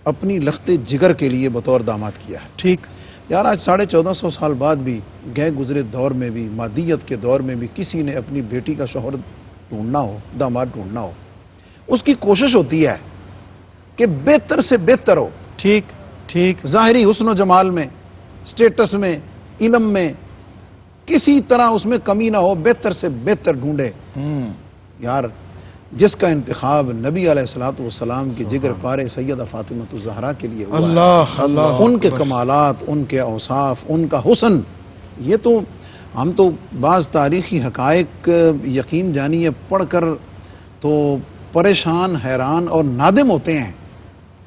اپنی لخت جگر کے لیے بطور داماد کیا ہے. ٹھیک یار آج 1450 سال بعد بھی گئے گزرے دور میں بھی, مادیت کے دور میں بھی کسی نے اپنی بیٹی کا شوہر ڈھونڈنا ہو, داماد ڈھونڈنا ہو, اس کی کوشش ہوتی ہے کہ بہتر سے بہتر ہو. ٹھیک ٹھیک. ظاہری حسن و جمال میں, سٹیٹس میں, علم میں, کسی طرح اس میں کمی نہ ہو, بہتر سے بہتر ڈھونڈے. یار جس کا انتخاب نبی علیہ الصلوۃ والسلام کی جگر پارے سیدہ فاطمہ الزہرا کے لیے ہوا ہے, ان کے کمالات, ان کے اوصاف, ان کا حسن, یہ تو ہم تو بعض تاریخی حقائق یقین جانیے پڑھ کر تو پریشان, حیران اور نادم ہوتے ہیں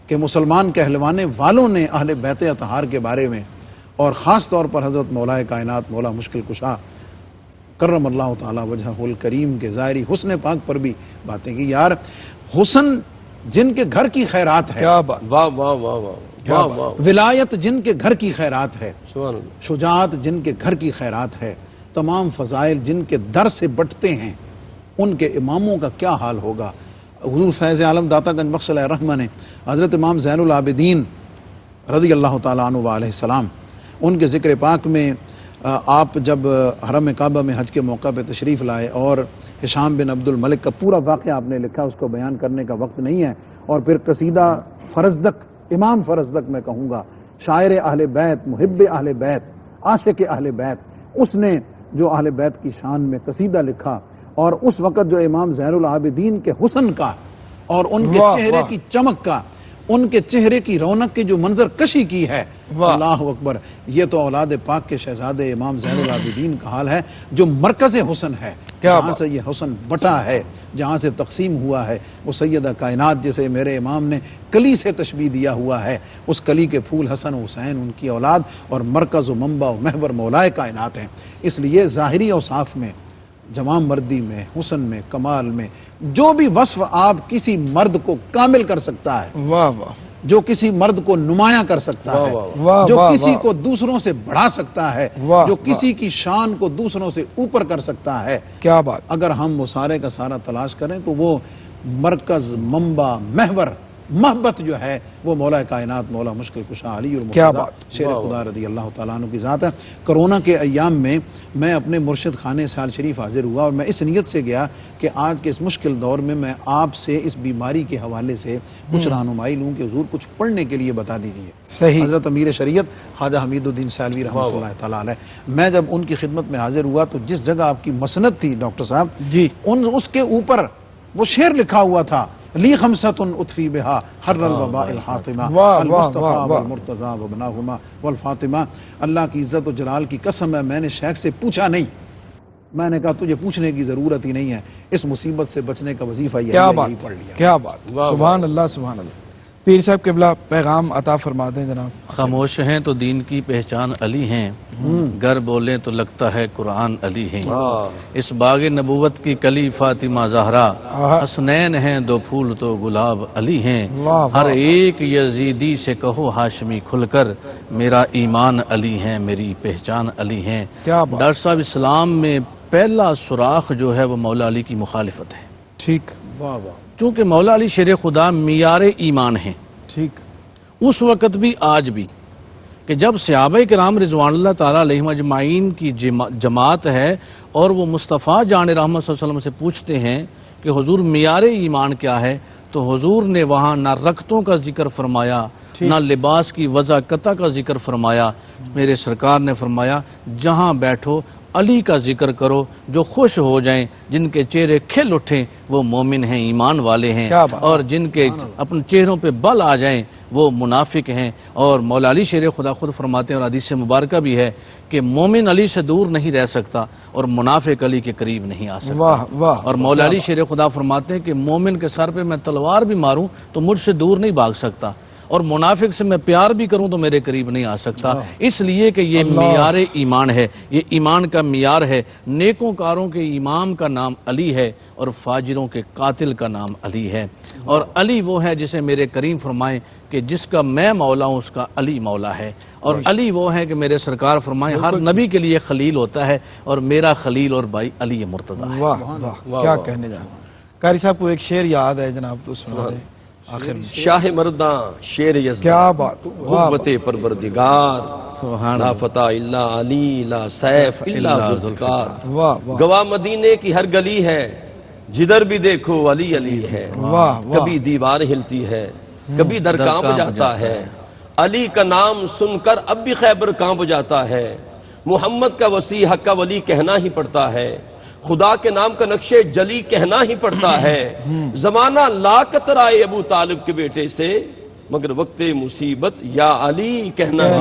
کہ مسلمان کہلوانے والوں نے اہل بیت اطہار کے بارے میں, اور خاص طور پر حضرت مولا کائنات مولا مشکل کشا کرم اللہ تعالی وجہہ الکریم کے ظاہری حسن پاک پر بھی باتیں کی. یار حسن جن کے گھر کی خیرات ہے, واہ واہ واہ واہ واہ, ولایت جن کے گھر کی خیرات ہے, سبحان اللہ, شجاعت جن کے گھر کی خیرات ہے, تمام فضائل جن کے در سے بٹتے ہیں, ان کے اماموں کا کیا حال ہوگا. حضور فیض عالم داتا گنج بخش علیہ الرحمہ نے حضرت امام زین العابدین رضی اللہ تعالیٰ عنہ علیہ السلام, ان کے ذکر پاک میں آپ جب حرم کعبہ میں حج کے موقع پہ تشریف لائے اور ہشام بن عبد الملک کا پورا واقعہ آپ نے لکھا, اس کو بیان کرنے کا وقت نہیں ہے. اور پھر قصیدہ فرزدق, امام فرزدق میں کہوں گا, شاعر اہل بیت, محب اہل بیت, عاشق اہل بیت, اس نے جو اہل بیت کی شان میں قصیدہ لکھا, اور اس وقت جو امام زین العابدین کے حسن کا اور ان کے چہرے کی چمک کا, ان کے چہرے کی رونق کی جو منظر کشی کی ہے, اللہ اکبر, یہ تو اولاد پاک کے شہزادے امام زین العابدین کا حال ہے جو مرکز حسن ہے, جہاں سے یہ حسن بٹا ہے, جہاں سے تقسیم ہوا ہے. وہ سیدہ کائنات جسے میرے امام نے کلی سے تشبیہ دیا ہوا ہے, اس کلی کے پھول حسن و حسین ان کی اولاد, اور مرکز و منبع و محور مولائے کائنات ہیں. اس لیے ظاہری اوصاف میں, جوان مردی میں, حسن میں, کمال میں, جو بھی وصف آپ کسی مرد کو کامل کر سکتا ہے, واہ واہ, جو کسی مرد کو نمایاں کر سکتا ہے، واہ، جو واہ، کسی واہ۔ کو دوسروں سے بڑھا سکتا ہے، واہ، جو کسی کی شان کو دوسروں سے اوپر کر سکتا ہے، کیا بات، اگر ہم وہ سارے کا سارا تلاش کریں تو وہ مرکز، منبع، محور محبت جو ہے وہ مولا کائنات، مولا مشکل کشا علی کیا المرتضیٰ بات۔ شیر خدا رضی اللہ تعالیٰ عنہ کی ذات ہے۔ کرونا کے ایام میں میں اپنے مرشد خانے سال شریف حاضر ہوا اور میں اس نیت سے گیا کہ آج کے اس مشکل دور میں میں آپ سے اس بیماری کے حوالے سے کچھ رہنمائی لوں کہ حضور کچھ پڑھنے کے لیے بتا دیجئے۔ صحیح۔ حضرت امیر شریعت خواجہ حمید الدین سیلوی رحمۃ اللہ تعالیٰ علیہ، میں جب ان کی خدمت میں حاضر ہوا تو جس جگہ آپ کی مسند تھی ڈاکٹر صاحب جی، اس کے اوپر وہ شعر لکھا ہوا تھا، لی خمسۃ اطفی بہا حر الوباء الحاطمہ واہ، واہ، المصطفیٰ واہ، واہ۔ والمرتضیٰ وابناہما والفاطمہ۔ اللہ کی عزت و جلال کی قسم ہے، میں نے شیخ سے پوچھا نہیں، میں نے کہا تجھے پوچھنے کی ضرورت ہی نہیں ہے، اس مصیبت سے بچنے کا وظیفہ یہی کیا ہے، بات، یہی پڑھ لیا۔ کیا بات، سبحان اللہ، سبحان اللہ۔ پیر صاحب قبلہ پیغام عطا فرما دیں جناب۔ خاموش ہیں تو دین کی پہچان علی ہیں، گر بولیں تو لگتا ہے قرآن علی ہیں، اس باغ نبوت کی کلی فاطمہ زہرا، حسنین ہیں دو پھول تو گلاب علی ہیں، ہر ایک یزیدی سے کہو ہاشمی کھل کر، میرا ایمان علی ہیں، میری پہچان علی ہیں۔ کیا بات۔ ڈاکٹر صاحب اسلام میں پہلا سوراخ جو ہے وہ مولا علی کی مخالفت ہے، ٹھیک، واہ واہ، چونکہ مولا علی شیر خدا معیار ایمان ہیں، ٹھیک، اس وقت بھی آج بھی، کہ جب صحابہ کرام رضوان اللہ تعالیٰ علیہم اجمعین کی جماعت ہے اور وہ مصطفیٰ جان رحمت صلی اللہ علیہ وسلم سے پوچھتے ہیں کہ حضور معیار ایمان کیا ہے، تو حضور نے وہاں نہ رختوں کا ذکر فرمایا، نہ لباس کی وضاقتہ کا ذکر فرمایا، میرے سرکار نے فرمایا جہاں بیٹھو علی کا ذکر کرو، جو خوش ہو جائیں، جن کے چہرے کھل اٹھیں وہ مومن ہیں، ایمان والے ہیں، کیا بات۔ اور جن کے اپنے چہروں پہ بل آ جائیں وہ منافق ہیں۔ اور مولا علی شیر خدا خود فرماتے ہیں، اور حدیث مبارکہ بھی ہے کہ مومن علی سے دور نہیں رہ سکتا اور منافق علی کے قریب نہیں آ سکتا۔ واہ، واہ۔ اور مولا علی شیر خدا فرماتے ہیں کہ مومن کے سر پہ میں تلوار بھی ماروں تو مجھ سے دور نہیں بھاگ سکتا، اور منافق سے میں پیار بھی کروں تو میرے قریب نہیں آ سکتا، اس لیے کہ یہ معیار ایمان ہے، یہ ایمان کا معیار ہے۔ نیکوں کاروں کے امام کا نام علی ہے اور فاجروں کے قاتل کا نام علی ہے، اور علی وہ ہے جسے میرے کریم فرمائیں کہ جس کا میں مولا ہوں اس کا علی مولا ہے، اور علی وہ ہے کہ میرے سرکار فرمائیں ہر نبی کے لیے خلیل ہوتا ہے، اور میرا خلیل اور بھائی علی مرتضیٰ ہے۔ واہ، واہ، کیا کہنے جانا۔ قاری صاحب کو ایک شعر یاد ہے جناب، تو سنا دیں آخر میں۔ شاہ مرداں شیر یزداں، کیا بات، واہ، قوت پروردگار، سبحان لا فتح الا علی، لا سیف الا ذوالفقار، واہ، واہ، گواہ مدینے کی ہر گلی ہے، جدھر بھی دیکھو علی علی ہے، واہ، واہ۔ کبھی دیوار ہلتی ہے، کبھی در کانپ جاتا ہے، علی کا نام سن کر اب بھی خیبر کانپ جاتا ہے، محمد کا وسیع حق کا ولی کہنا ہی پڑتا ہے، خدا کے نام کا نقش جلی کہنا ہی پڑتا ہے، زمانہ لا کترائے ابو طالب کے بیٹے سے، مگر وقت مصیبت یا علی کہنا ہی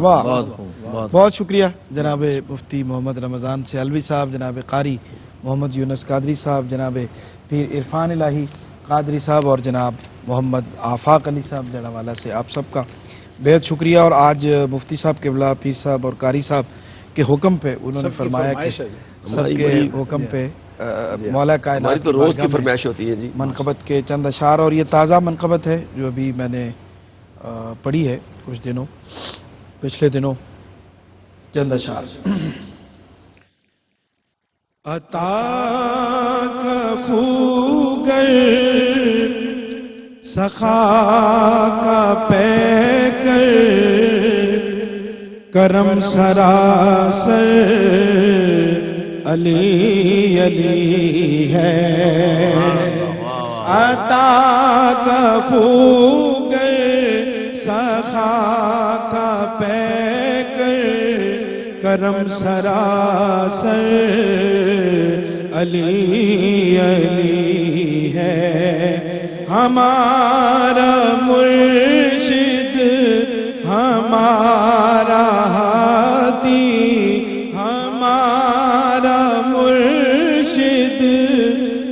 واہ، بہت شکریہ جناب مفتی محمد رمضان سیالوی صاحب، جناب قاری محمد یونس قادری صاحب، جناب پیر عرفان الہی قادری صاحب، اور جناب محمد آفاق علی صاحب جڑاوالا سے آپ سب کا بہت شکریہ۔ اور آج مفتی صاحب قبلہ، پیر صاحب اور قاری صاحب کے حکم پہ انہوں نے فرمایا کہ سب کے حکم پہ مولا کائنات ہماری تو روز کی فرمائش ہوتی ہے جی، منقبت کے چند اشعار، اور یہ تازہ منقبت ہے جو ابھی میں نے پڑھی ہے کچھ دنوں، پچھلے دنوں، چند اشعار۔ عطا کا خوگر سخا کا پیکر کرم سراسر علی علی ہے، عطا کا خوگر سخا کا پیکر کرم سراسر علی علی ہے، ہمارا مرشد ہمارا ہادی، ہمارا مرشد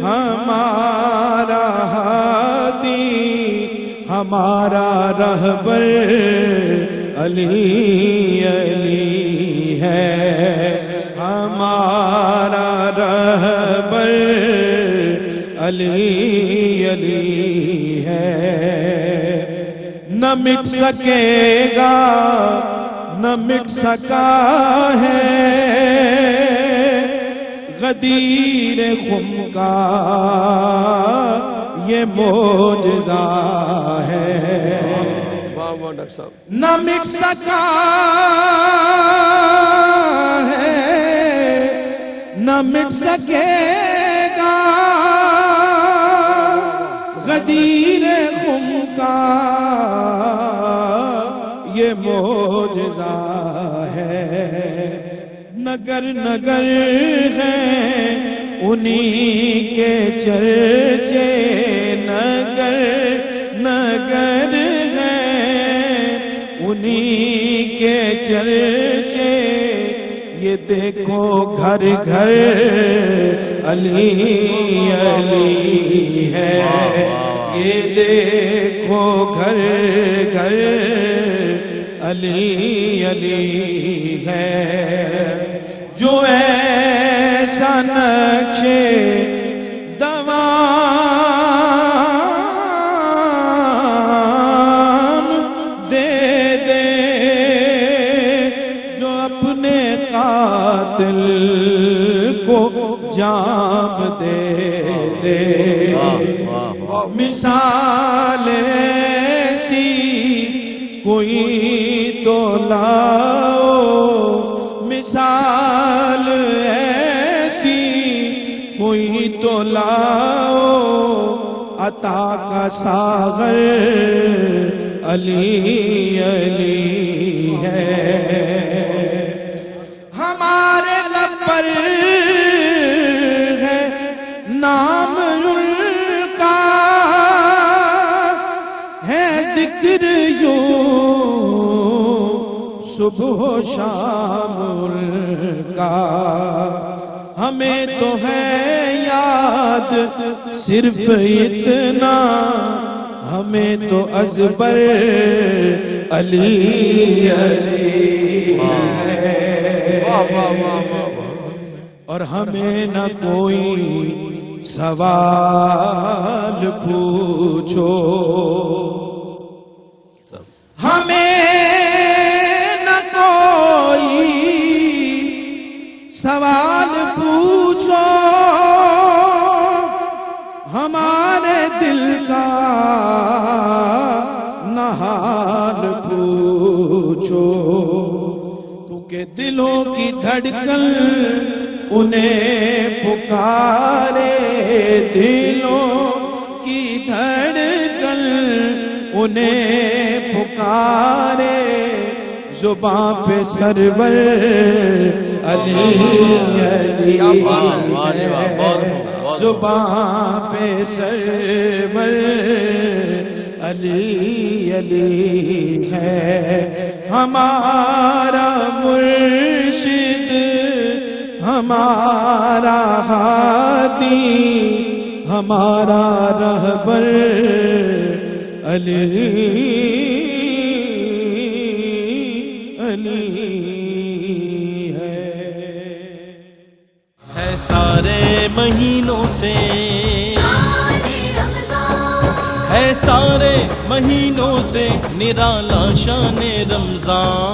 ہمارا ہادی، ہمارا رہبر علی علی ہے، ہمارا رہبر علی علی ہے، نہ مٹ سکے گا نہ مٹ سکا ہے غدیر خم کا یہ معجزہ ہے نہ مٹ سکا ہے نہ مٹ سکے گا غدیر خم کا یہ معجزہ ہے نگر نگر ہیں انہی کے چرچے نگر نگر ہیں انہی کے چرچے یہ دیکھو گھر گھر علی علی ہے یہ دیکھو گھر گھر علی علی ہے جو ایسا نقش دوام دے دے جو اپنے قاتل کو جام دے دے مثال ایسی کوئی تو لاؤ مثال ایسی کوئی تو لاؤ عطا کا ساغر علی علی ہے ہمارے لب پر ہے نام ان کا ہے ذکر یوں صبح و شام ان کا ہمیں تو ہے یاد صرف اتنا ہمیں تو ازبر علی علی ہے اور ہمیں نہ کوئی سوال پوچھو ہمیں نہ کوئی سوال پوچھو ہمارے دل کا نہ حال پوچھو کیونکہ دلوں کی دھڑکن انہیں پکارے دلوں کی دھڑکن انہیں پکارے زباں پہ سرور علی علی ہے زباں پہ سرور علی علی ہے ہمارا مرشد ہمارا ہادی ہمارا رہبر علی علی ہے سارے مہینوں سے ہے سارے مہینوں سے نرالا شان رمضان